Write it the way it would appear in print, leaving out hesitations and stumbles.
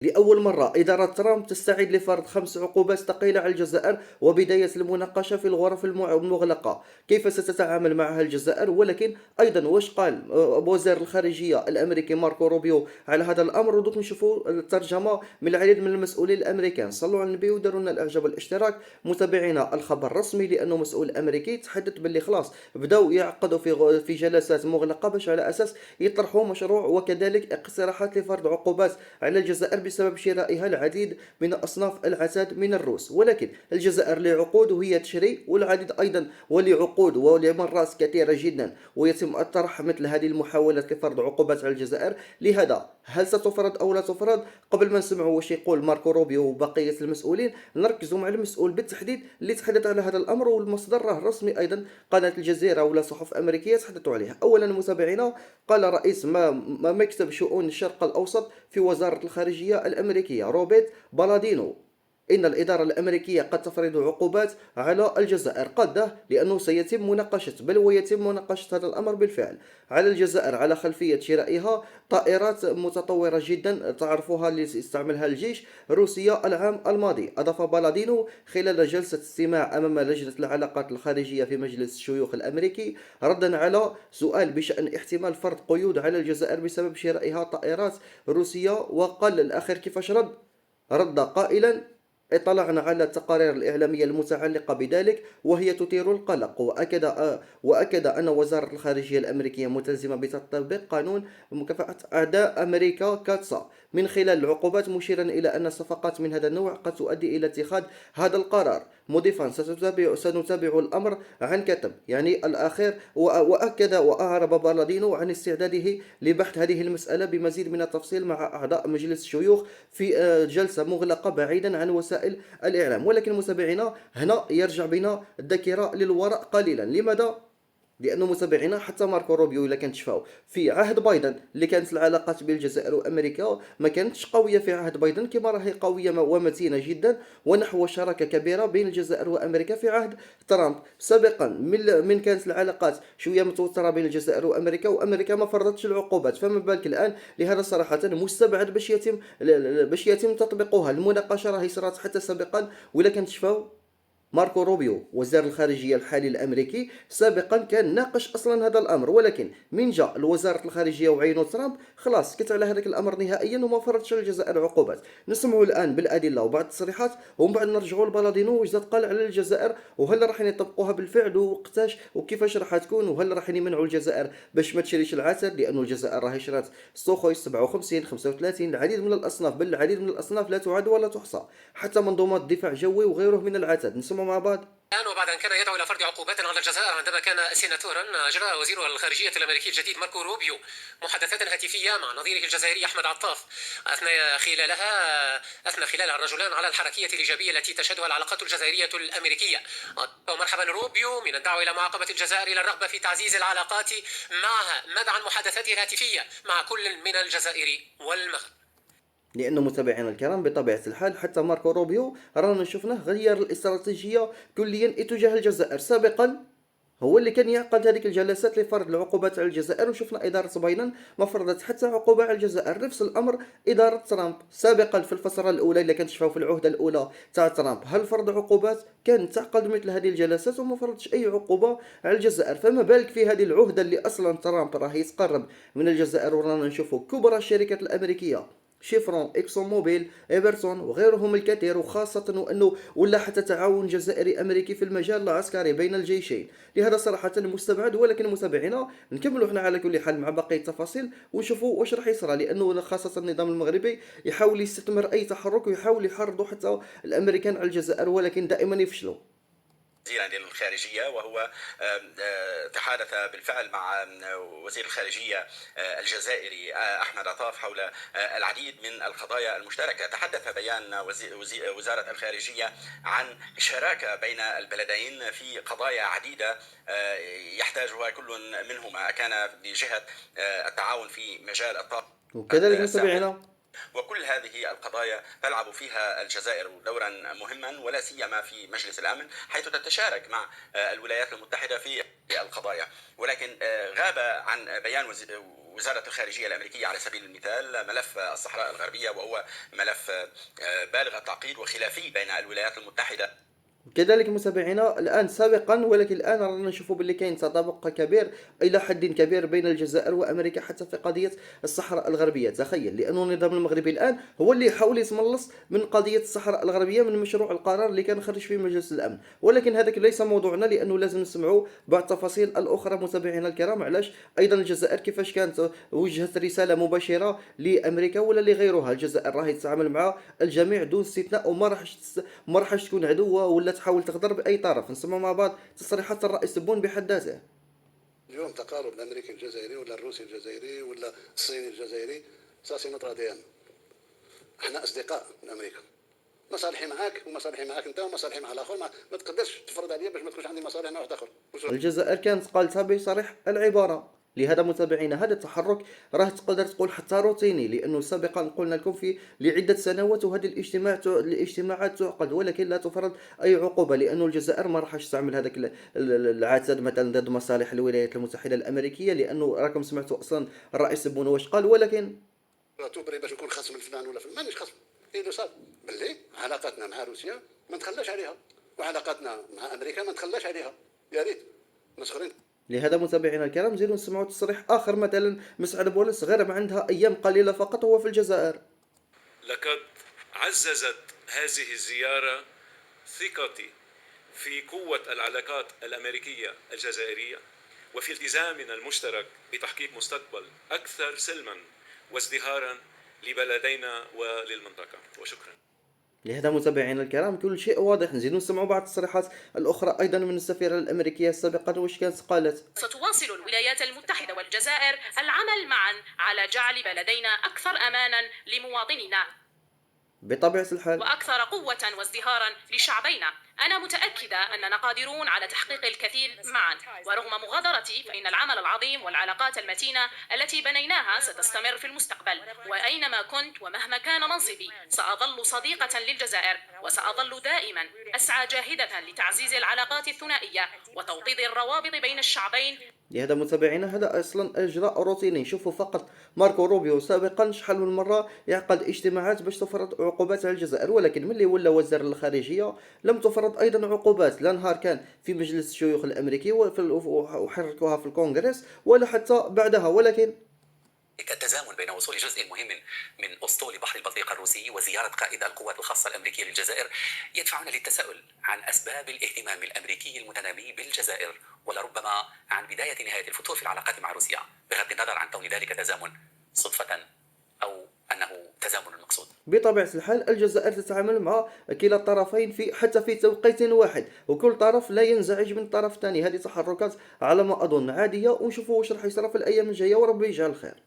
لأول مرة إدارة ترامب تستعد لفرض 5 عقوبات ثقيلة على الجزائر وبداية المناقشة في الغرف المغلقة. كيف ستتعامل معها الجزائر؟ ولكن أيضا واش قال وزير الخارجية الأمريكي ماركو روبيو على هذا الأمر؟ ودوك نشوفوا الترجمة من العديد من المسؤولين الأمريكان. صلوا على النبي وداروا لنا الإعجاب والاشتراك. متابعينا، الخبر الرسمي لأنه مسؤول أمريكي تحدث باللي خلاص بداو يعقدوا في جلسات مغلقة باش على أساس يطرحوا مشروع وكذلك اقتراحات لفرض عقوبات على الجزائر بسبب شرائها العديد من أصناف العتاد من الروس. ولكن الجزائر لعقود وهي تشري، والعديد أيضا ولعقود ولمرات كثيرة جدا ويتم الطرح مثل هذه المحاولات لفرض عقوبات على الجزائر. لهذا هل ستفرض أو لا تفرض؟ قبل ما نسمعوا واش يقول ماركو روبيو وبقية المسؤولين، نركزوا مع المسؤول بالتحديد اللي تحدث على هذا الأمر، والمصدر راه رسمي أيضا، قناة الجزيرة ولا صحف أمريكية تحدثوا عليها. أولا متابعينا، قال رئيس مكتب شؤون الشرق الأوسط في وزارة الخارجية الأمريكية روبرت بالادينو إن الإدارة الأمريكية قد تفرض عقوبات على الجزائر. قد لأنه سيتم مناقشة، بل ويتم مناقشة هذا الأمر بالفعل على الجزائر على خلفية شرائها طائرات متطورة جدا تعرفوها اللي استعملها الجيش روسيا العام الماضي. أضاف بالادينو خلال جلسة استماع أمام لجنة العلاقات الخارجية في مجلس الشيوخ الأمريكي ردا على سؤال بشأن احتمال فرض قيود على الجزائر بسبب شرائها طائرات روسية. وقال الأخير كيفاش رد قائلا: اطلعنا على التقارير الإعلامية المتعلقة بذلك وهي تثير القلق. وأكد أن وزارة الخارجية الأمريكية ملتزمة بتطبيق قانون مكافحة أعداء أمريكا كاتسا من خلال العقوبات، مشيرا إلى أن الصفقات من هذا النوع قد تؤدي إلى اتخاذ هذا القرار، مضيفا: سنتابع الأمر عن كتب. يعني الأخير. وأكد وأعرب بالادينو عن استعداده لبحث هذه المسألة بمزيد من التفصيل مع أعضاء مجلس الشيوخ في جلسة مغلقة بعيدا عن وسائل الإعلام. ولكن متابعينا، هنا يرجع بنا الذاكرة للوراء قليلا. لماذا؟ لانه متابعينا حتى ماركو روبيو الا كان تشفاو في عهد بايدن اللي كانت العلاقات بين الجزائر وامريكا ما كانتش قويه في عهد بايدن كما راهي قويه ومتينه جدا، ونحو شراكه كبيره بين الجزائر وامريكا في عهد ترامب. سابقا من كانت العلاقات شويه متوتره بين الجزائر وامريكا ما فرضتش العقوبات، فما بالك الان؟ لهذا صراحه مستبعد باش يتم تطبيقها. المناقشه راهي صارت حتى سابقا، ولا كانت تشفاو ماركو روبيو وزير الخارجية الحالي الأمريكي سابقا كان ناقش أصلا هذا الأمر، ولكن من جاء لوزارة الخارجية وعينو ترامب خلاص سكت على هذاك الأمر نهائيا وما فرضش على الجزائر عقوبات. نسمعوا الآن بالأدلة وبعض التصريحات، ومن بعد نرجعوا لبلادينو واش قال على الجزائر، وهل راح يطبقوها بالفعل وقتاش وكيفاش راح تكون، وهل راح يمنعوا الجزائر باش ما تشريش العتاد، لأنه الجزائر راهي شرات سوخوي 57 35 العديد من الأصناف، بل العديد من الأصناف لا تعد ولا تحصى، حتى منظومات دفاع جوي وغيره من العتاد. نسمع مع بعض. الآن وبعد أن كان يدعو إلى فرض عقوبات على الجزائر عندما كان سيناتورا، أجرى وزير الخارجية الأمريكي الجديد ماركو روبيو محادثات هاتفية مع نظيره الجزائري أحمد عطاف، أثنى خلالها الرجلان على الحركية الإيجابية التي تشهدها العلاقات الجزائرية الأمريكية. ومرحبا روبيو من الدعوة إلى معاقبة الجزائر إلى الرغبة في تعزيز العلاقات معها مدعا محادثاته الهاتفية مع كل من الجزائر والمغرب. لانه متابعينا الكرام بطبيعه الحال حتى ماركو روبيو رانا شفناه غير الاستراتيجيه كليا اتجاه الجزائر. سابقا هو اللي كان يعقد هذيك الجلسات لفرض العقوبات على الجزائر، وشفنا إدارة بايدن ما فرضت حتى عقوبة على الجزائر. نفس الأمر إدارة ترامب سابقا في الفترة الأولى اللي كانت تشوفوا في العهدة الأولى تاع ترامب، هل فرض عقوبات؟ كان تعقد مثل هذه الجلسات وما فرضش أي عقوبة على الجزائر. فما بالك في هذه العهدة اللي أصلا ترامب راه يتقرب من الجزائر، ورانا نشوفوا كبرى الشركات الأمريكية شيفرون، اكسون موبيل، ايفرتون وغيرهم الكثير، وخاصة انه ولا حتى تعاون جزائري امريكي في المجال العسكري بين الجيشين. لهذا صراحة مستبعد. ولكن متابعينا نكملوا احنا على كل حال مع بقية التفاصيل ونشوفوا واش راح يصرى، لانه خاصة النظام المغربي يحاول يستثمر اي تحرك ويحاول يحرضوا حتى الامريكان على الجزائر، ولكن دائما يفشلوا. وزيرا للخارجية، وهو تحادث بالفعل مع وزير الخارجية الجزائري أحمد عطاف حول العديد من القضايا المشتركة. تحدث بيان وزارة الخارجية عن شراكة بين البلدين في قضايا عديدة يحتاجها كل منهما، كان بجهة التعاون في مجال الطاقة وكذلك متابعينا وكل هذه القضايا تلعب فيها الجزائر دورا مهما، ولا سيما في مجلس الأمن حيث تتشارك مع الولايات المتحدة في القضايا. ولكن غاب عن بيان وزارة الخارجية الأمريكية على سبيل المثال ملف الصحراء الغربية، وهو ملف بالغ التعقيد وخلافي بين الولايات المتحدة. كذلك متابعينا الان سابقا، ولكن الان رانا نشوفوا باللي كاين تطابق كبير الى حد كبير بين الجزائر وامريكا حتى في قضيه الصحراء الغربيه. تخيل، لانه النظام المغربي الان هو اللي يحاول يتملص من قضيه الصحراء الغربيه من مشروع القرار اللي كان خرج فيه مجلس الامن، ولكن هذاك ليس موضوعنا، لانه لازم نسمعوا بعض التفاصيل الاخرى متابعينا الكرام. علاش ايضا الجزائر كيفاش كانت وجهت رساله مباشره لامريكا ولا لغيرها. الجزائر راهي تتعامل مع الجميع دون استثناء، وما راحش تكون عدوه ولا تحاول تغدر باي طرف. نسمعوا مع بعض تصريحات الرئيس تبون بحد ذاته. اليوم تقارب الامريكي الجزائري ولا الروسي الجزائري ولا الصيني الجزائري ساسي نوتر دي ان. احنا اصدقاء من امريكا، مصالحي معاك ومصالحي معاك انت ومصالحي مع الاخر، ما تقدرش تفرض عليا باش ما تكونش عندي مصالح مع واحد اخر. الجزائر كانت قالتها بصريح العباره. لهذا متابعينا هذا التحرك راه تقدر تقول حتى روتيني، لانه سابقا قلنا لكم في لعده سنوات وهذه الاجتماعات تعقد ولكن لا تفرض اي عقوبه، لانه الجزائر ما راحش تعمل هذاك العتاد مثلا ضد مصالح الولايات المتحده الامريكيه، لانه راكم سمعتوا اصلا الرئيس بون واش قال. ولكن توبري باش نكون خصم الفلان ولا فلان، مانيش خصم. ايه اللي صار باللي علاقاتنا مع روسيا ما نتخلاش عليها، وعلاقاتنا مع امريكا ما نتخلاش عليها. يا ريت مسخرين. لهذا متابعينا الكرام زيدوا نسمعوا تصريح اخر مثلا مسعد بولس غير ما عندها ايام قليله فقط هو في الجزائر. لقد عززت هذه الزيارة ثقتي في قوة العلاقات الأمريكية الجزائرية وفي التزامنا المشترك بتحقيق مستقبل أكثر سلما وازدهارا لبلدينا وللمنطقة. وشكرا. لهذا متابعينا الكرام كل شيء واضح. نزيدوا نسمعوا بعض التصريحات الاخرى ايضا من السفيره الامريكيه سابقا واش كانت قالت. ستواصل الولايات المتحدة والجزائر العمل معا على جعل بلدينا أكثر أمانا لمواطنينا بطبيعه الحال وأكثر قوة وازدهارا لشعبينا. أنا متأكدة أننا قادرون على تحقيق الكثير معا، ورغم مغادرتي فإن العمل العظيم والعلاقات المتينة التي بنيناها ستستمر في المستقبل. وأينما كنت ومهما كان منصبي سأظل صديقة للجزائر، وسأظل دائما أسعى جاهدة لتعزيز العلاقات الثنائية وتوطيد الروابط بين الشعبين. لهذا متابعينا هذا اصلا اجراء روتيني. شوفوا فقط ماركو روبيو سابقا شحال من مره يعقد اجتماعات باش تفرض عقوبات على الجزائر، ولكن ملي ولا وزير الخارجيه لم تفرض ايضا عقوبات، لا نهار كان في مجلس الشيوخ الامريكي وحركوها في الكونغرس ولا حتى بعدها. ولكن التزامن بين وصول جزء مهم من أسطول بحر البلطيق الروسي وزيارة قائد القوات الخاصة الأمريكية للجزائر يدفعنا للتساؤل عن أسباب الاهتمام الأمريكي المتنامي بالجزائر، ولربما عن بداية نهاية الفتور في العلاقات مع روسيا، بغض النظر عن كون ذلك تزامن صدفة أو أنه تزامن مقصود. بطبيعة الحال الجزائر تتعامل مع كلا الطرفين في حتى في توقيت واحد، وكل طرف لا ينزعج من الطرف الثاني. هذه تحركات على ما أظن عادية، ونشوفوا واش راح يصير في الأيام الجاية وربي يجعل خير.